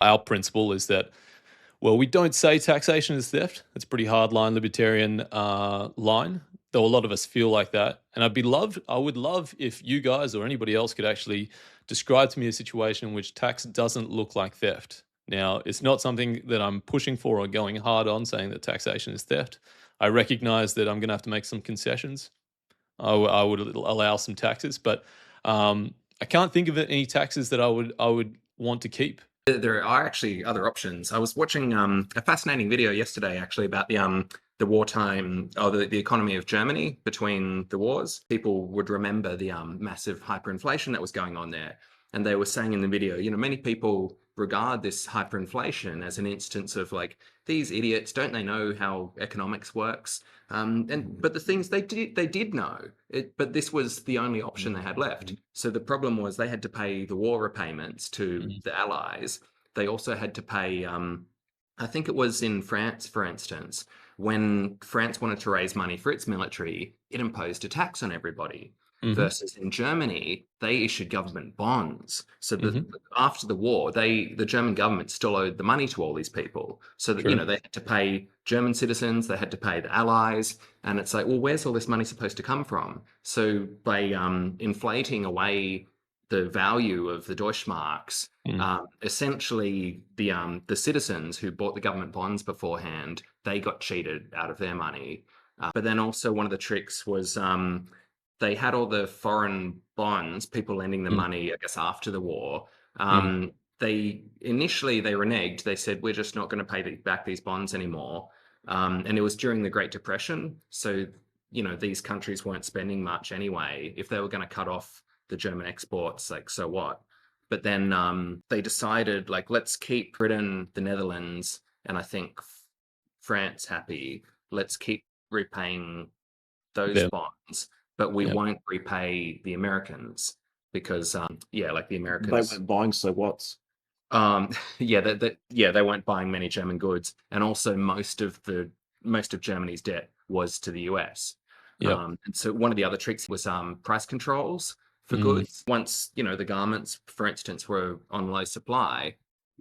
our principle is that, well, we don't say taxation is theft. It's a pretty hard line, libertarian line, though a lot of us feel like that. And I would love if you guys or anybody else could actually describe to me a situation in which tax doesn't look like theft. Now, it's not something that I'm pushing for or going hard on, saying that taxation is theft. I recognize that I'm going to have to make some concessions. I would allow some taxes, but I can't think of any taxes that I would want to keep. There are actually other options. I was watching a fascinating video yesterday, actually, about the wartime or the economy of Germany between the wars. People would remember the massive hyperinflation that was going on there, and they were saying in the video, many people regard this hyperinflation as an instance of like, these idiots, don't they know how economics works? But the things they did know it, but this was the only option they had left. So the problem was they had to pay the war repayments to the Allies. They also had to pay, I think it was in France, for instance, when France wanted to raise money for its military, it imposed a tax on everybody. Hmm. Versus in Germany, they issued government bonds. So Hmm. after the war, the German government still owed the money to all these people. So that, True. they had to pay German citizens, they had to pay the Allies, and it's like, well, where's all this money supposed to come from? So by inflating away the value of the Deutschmarks, Mm. essentially the citizens who bought the government bonds beforehand, they got cheated out of their money. But then also one of the tricks was they had all the foreign bonds, people lending them Mm. money, I guess, after the war. Mm. They initially they reneged. They said, we're just not going to pay back these bonds anymore. And it was during the Great Depression, so these countries weren't spending much anyway. If they were going to cut off the German exports, like, so what? But then they decided, like, let's keep Britain, the Netherlands, and I think France happy. Let's keep repaying those Them. bonds, but we Yeah. won't repay the Americans because, yeah, like the They Americans, weren't buying, so what's? yeah, they weren't buying many German goods, and also most of Germany's debt was to the US. Yep. And so one of the other tricks was price controls for Mm. goods. Once the garments, for instance, were on low supply,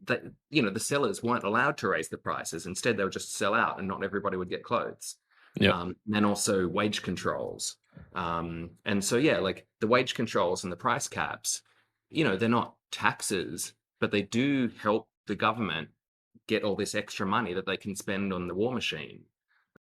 that the sellers weren't allowed to raise the prices. Instead, they would just sell out, and not everybody would get clothes. Yep. And also wage controls. And so, yeah, like the wage controls and the price caps, they're not taxes, but they do help the government get all this extra money that they can spend on the war machine.